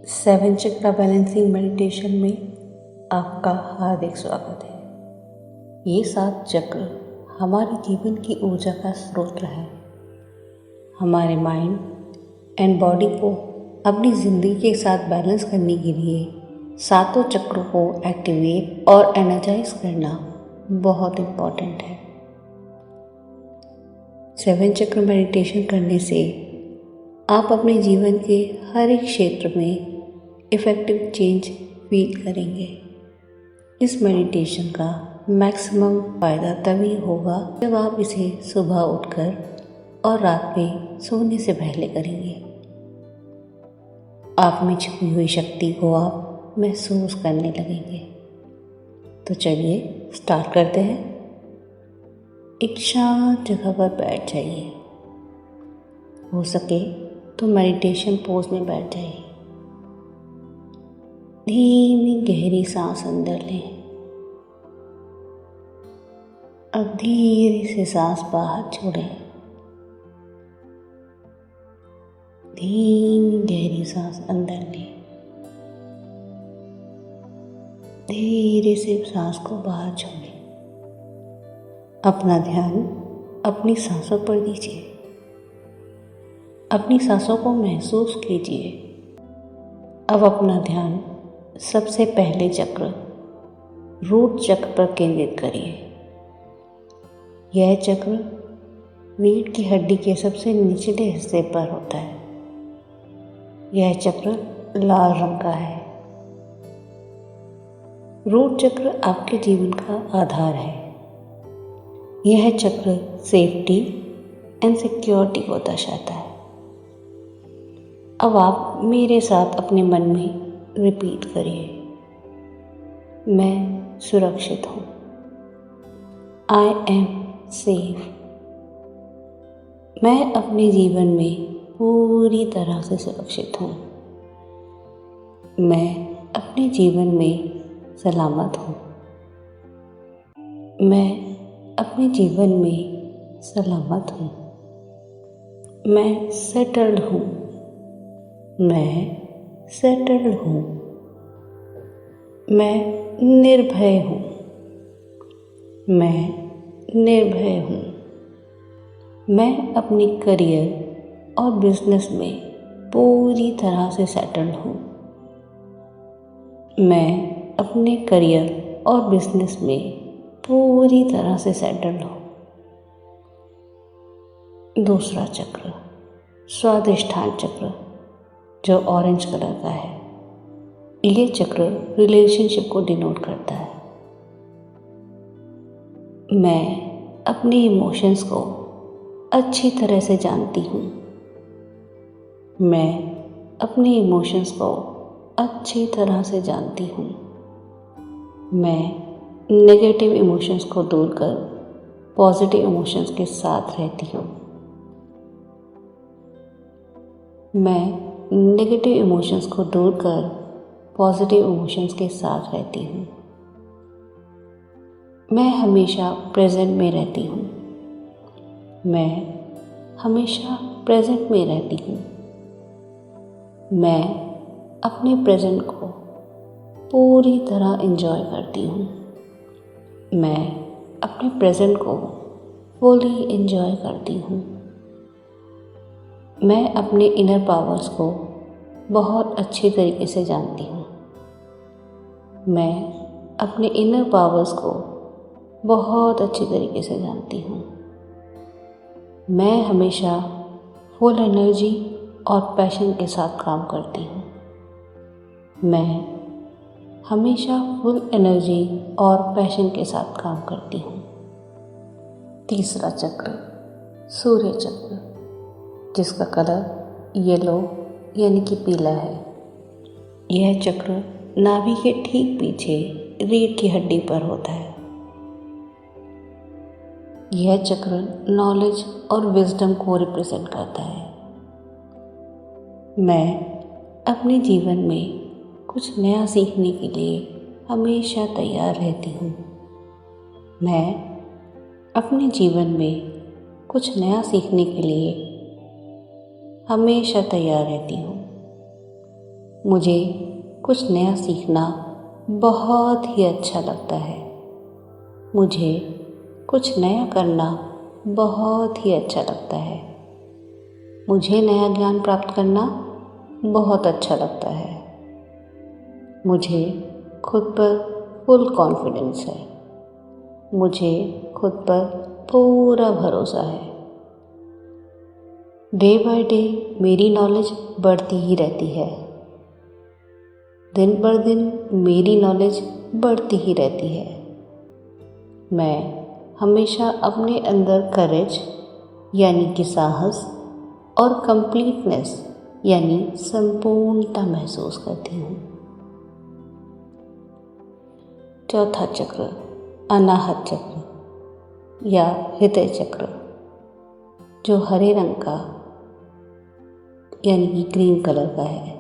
Seven चक्रा balancing meditation में आपका हार्दिक स्वागत है। ये 7 चक्र हमारे जीवन की ऊर्जा का स्रोत है। हमारे माइंड एंड बॉडी को अपनी ज़िंदगी के साथ बैलेंस करने के लिए सातों चक्रों को एक्टिवेट और एनर्जाइज करना बहुत इम्पॉर्टेंट है। 7 चक्र मेडिटेशन करने से आप अपने जीवन के हर एक क्षेत्र में इफ़ेक्टिव चेंज फील करेंगे। इस मेडिटेशन का मैक्सिमम फ़ायदा तभी होगा जब आप इसे सुबह उठकर और रात में सोने से पहले करेंगे। आप में छिपी हुई शक्ति को आप महसूस करने लगेंगे। तो चलिए स्टार्ट करते हैं। एक शांत जगह पर बैठ जाइए। हो सके तो मेडिटेशन पोज में बैठ जाइए। धीमी गहरी सांस अंदर लें। अब धीरे से सांस बाहर छोड़ें। धीमी गहरी सांस अंदर लें। धीरे से सांस को बाहर छोड़ें। अपना ध्यान अपनी सांसों पर दीजिए। अपनी सांसों को महसूस कीजिए। अब अपना ध्यान सबसे पहले चक्र रूट चक्र पर केंद्रित करिए। यह चक्र रीढ़ की हड्डी के सबसे निचले हिस्से पर होता है। यह चक्र लाल रंग का है। रूट चक्र आपके जीवन का आधार है। यह चक्र सेफ्टी एंड सिक्योरिटी को दर्शाता है। अब आप मेरे साथ अपने मन में रिपीट करिए। मैं सुरक्षित हूँ। I am safe. मैं अपने जीवन में पूरी तरह से सुरक्षित हूँ। मैं अपने जीवन में सलामत हूँ। मैं अपने जीवन में सलामत हूँ। मैं सेटल्ड हूँ। मैं सेटल्ड हूँ। मैं निर्भय हूँ। मैं निर्भय हूँ। मैं अपनी करियर और बिजनेस में पूरी तरह से सेटल्ड हूँ। मैं अपने करियर और बिजनेस में पूरी तरह से सेटल्ड हूँ। दूसरा चक्र स्वादिष्ठान चक्र जो ऑरेंज कलर का है। ये चक्र रिलेशनशिप को डिनोट करता है। मैं अपने इमोशंस को अच्छी तरह से जानती हूँ। मैं अपने इमोशंस को अच्छी तरह से जानती हूँ। मैं नेगेटिव इमोशंस को दूर कर पॉजिटिव इमोशंस के साथ रहती हूँ। मैं नेगेटिव इमोशंस को दूर कर पॉजिटिव इमोशंस के साथ रहती हूँ। मैं हमेशा प्रेजेंट में रहती हूँ। मैं हमेशा प्रेजेंट में रहती हूँ। मैं अपने प्रेजेंट को पूरी तरह एंजॉय करती हूँ। मैं अपने प्रेजेंट को फुली एंजॉय करती हूँ। मैं अपने इनर पावर्स को बहुत अच्छी तरीके से जानती हूँ। मैं अपने इनर पावर्स को बहुत अच्छी तरीके से जानती हूँ। मैं हमेशा फुल एनर्जी और पैशन के साथ काम करती हूँ। मैं हमेशा फुल एनर्जी और पैशन के साथ काम करती हूँ। तीसरा चक्र सूर्य चक्र जिसका कलर येलो यानी कि पीला है। यह चक्र नाभि के ठीक पीछे रीढ़ की हड्डी पर होता है। यह चक्र नॉलेज और विजडम को रिप्रेजेंट करता है। मैं अपने जीवन में कुछ नया सीखने के लिए हमेशा तैयार रहती हूँ। मैं अपने जीवन में कुछ नया सीखने के लिए हमेशा तैयार रहती हूँ। मुझे कुछ नया सीखना बहुत ही अच्छा लगता है। मुझे कुछ नया करना बहुत ही अच्छा लगता है। मुझे नया ज्ञान प्राप्त करना बहुत अच्छा लगता है। मुझे खुद पर फुल कॉन्फिडेंस है। मुझे खुद पर पूरा भरोसा है। डे बाय डे मेरी नॉलेज बढ़ती ही रहती है। दिन पर दिन मेरी नॉलेज बढ़ती ही रहती है। मैं हमेशा अपने अंदर करेज यानी कि साहस और कंप्लीटनेस यानी संपूर्णता महसूस करती हूँ। चौथा चक्र अनाहत चक्र या हृदय चक्र, जो हरे रंग का यानी कि ग्रीन कलर का है।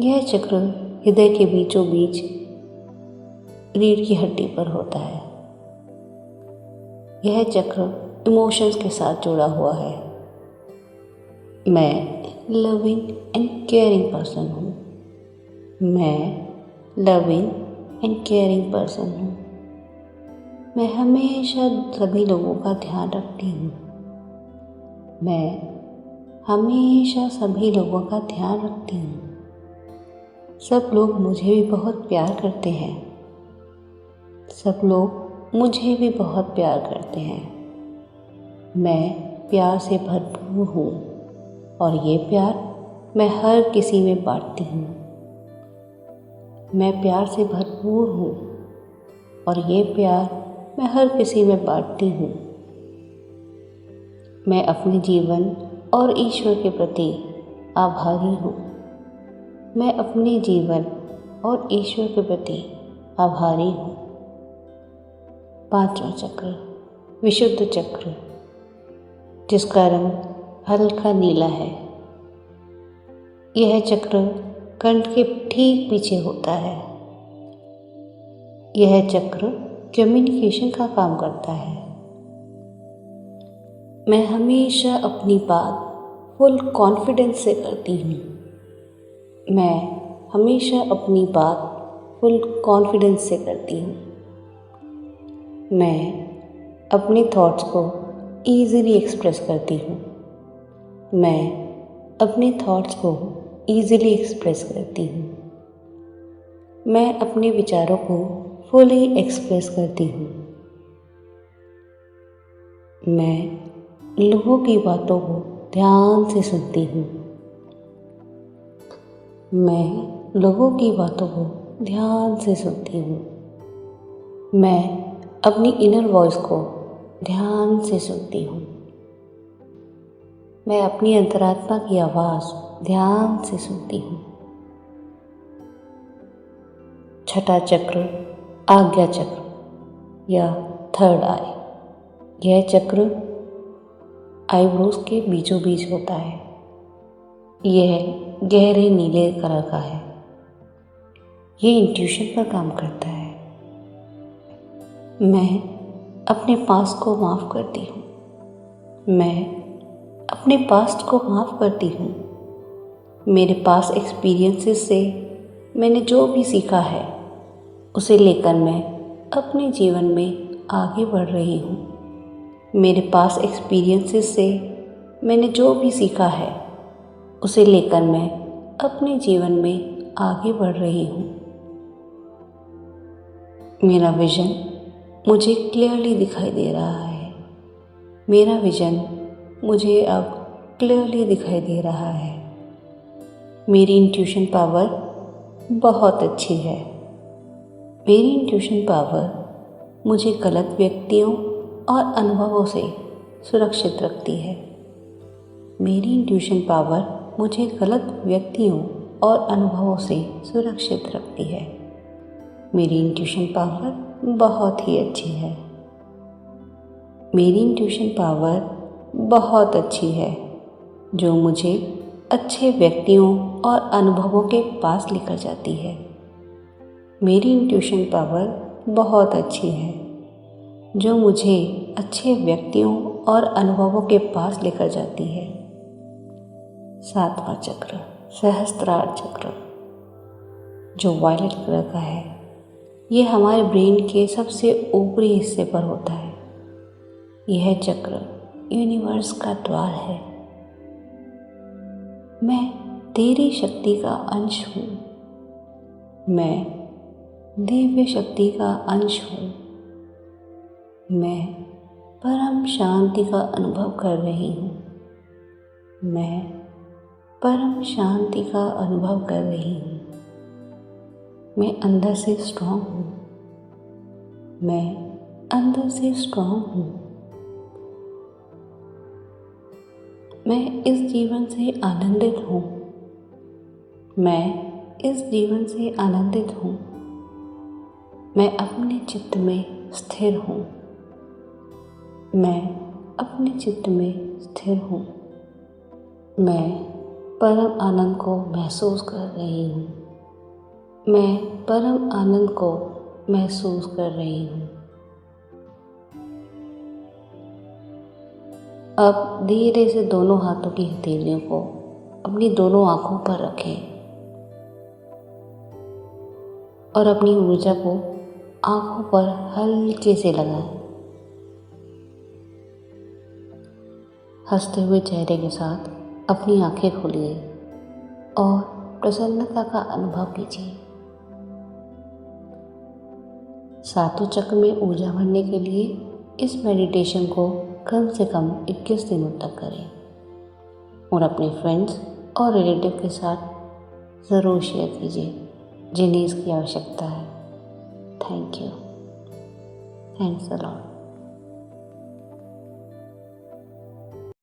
यह चक्र हृदय के बीचों बीच रीढ़ की हड्डी पर होता है। यह चक्र इमोशंस के साथ जुड़ा हुआ है। मैं लविंग एंड केयरिंग पर्सन हूँ। मैं लविंग एंड केयरिंग पर्सन हूँ। मैं हमेशा सभी लोगों का ध्यान रखती हूँ। मैं हमेशा सभी लोगों का ध्यान रखती हूँ। सब लोग मुझे भी बहुत प्यार करते हैं। सब लोग मुझे भी बहुत प्यार करते हैं। मैं प्यार से भरपूर हूँ और ये प्यार मैं हर किसी में बांटती हूँ। मैं प्यार से भरपूर हूँ और ये प्यार मैं हर किसी में बांटती हूँ। मैं अपने जीवन और ईश्वर के प्रति आभारी हूँ। मैं अपने जीवन और ईश्वर के प्रति आभारी हूँ। पांचवा चक्र विशुद्ध चक्र, जिसका रंग हल्का नीला है। यह चक्र कंठ के ठीक पीछे होता है। यह चक्र कम्युनिकेशन का काम करता है। मैं हमेशा अपनी बात फुल कॉन्फिडेंस से करती हूँ। मैं हमेशा अपनी बात फुल कॉन्फिडेंस से करती हूँ। मैं अपने थॉट्स को ईज़िली एक्सप्रेस करती हूँ। मैं अपने थॉट्स को ईज़िली एक्सप्रेस करती हूँ। मैं अपने विचारों को फुली एक्सप्रेस करती हूँ। मैं लोगों की बातों को ध्यान से सुनती हूँ। मैं लोगों की बातों को ध्यान से सुनती हूँ। मैं अपनी इनर वॉइस को ध्यान से सुनती हूँ। मैं अपनी अंतरात्मा की आवाज़ ध्यान से सुनती हूँ। छठा चक्र आज्ञा चक्र या थर्ड आई। यह चक्र आईब्रोज के बीचों बीच होता है। यह गहरे नीले कलर का है। ये इंट्यूशन पर काम करता है। मैं अपने पास्ट को माफ़ करती हूँ। मैं अपने पास्ट को माफ़ करती हूँ। मेरे पास्ट एक्सपीरियंसेस से मैंने जो भी सीखा है उसे लेकर मैं अपने जीवन में आगे बढ़ रही हूँ। मेरे पास्ट एक्सपीरियंसेस से मैंने जो भी सीखा है उसे लेकर मैं अपने जीवन में आगे बढ़ रही हूँ। मेरा विज़न मुझे क्लियरली दिखाई दे रहा है। मेरा विज़न मुझे अब क्लियरली दिखाई दे रहा है। मेरी इंट्यूशन पावर बहुत अच्छी है। मेरी इंट्यूशन पावर मुझे गलत व्यक्तियों और अनुभवों से सुरक्षित रखती है। मेरी इंट्यूशन पावर मुझे गलत व्यक्तियों और अनुभवों से सुरक्षित रखती है। मेरी इंट्यूशन पावर बहुत ही अच्छी है। मेरी इंट्यूशन पावर बहुत अच्छी है, जो मुझे अच्छे व्यक्तियों और अनुभवों के पास लेकर जाती है। मेरी इंट्यूशन पावर बहुत अच्छी है, जो मुझे अच्छे व्यक्तियों और अनुभवों के पास लेकर जाती है। सातवां चक्र सहस्त्रार चक्र जो वायलेट कलर का है, ये हमारे ब्रेन के सबसे ऊपरी हिस्से पर होता है। यह चक्र यूनिवर्स का द्वार है। मैं तेरी शक्ति का अंश हूँ। मैं दिव्य शक्ति का अंश हूँ। मैं परम शांति का अनुभव कर रही हूँ। मैं परम शांति का अनुभव कर रही हूँ। मैं अंदर से स्ट्रॉन्ग हूँ। मैं अंदर से स्ट्रॉन्ग हूँ। मैं इस जीवन से आनंदित हूँ। मैं इस जीवन से आनंदित हूँ। मैं अपने चित्त में स्थिर हूँ। मैं अपने चित्त में स्थिर हूँ। मैं परम आनंद को महसूस कर रही हूँ। मैं परम आनंद को महसूस कर रही हूँ। अब धीरे से दोनों हाथों की हथेलियों को अपनी दोनों आँखों पर रखें और अपनी ऊर्जा को आँखों पर हल्के से लगाएं। हंसते हुए चेहरे के साथ अपनी आँखें खोलिए और प्रसन्नता का अनुभव कीजिए। सातों चक्र में ऊर्जा भरने के लिए इस मेडिटेशन को कम से कम 21 दिनों तक करें और अपने फ्रेंड्स और रिलेटिव के साथ ज़रूर शेयर कीजिए जिन्हें इसकी आवश्यकता है। Thank you. Thanks a lot.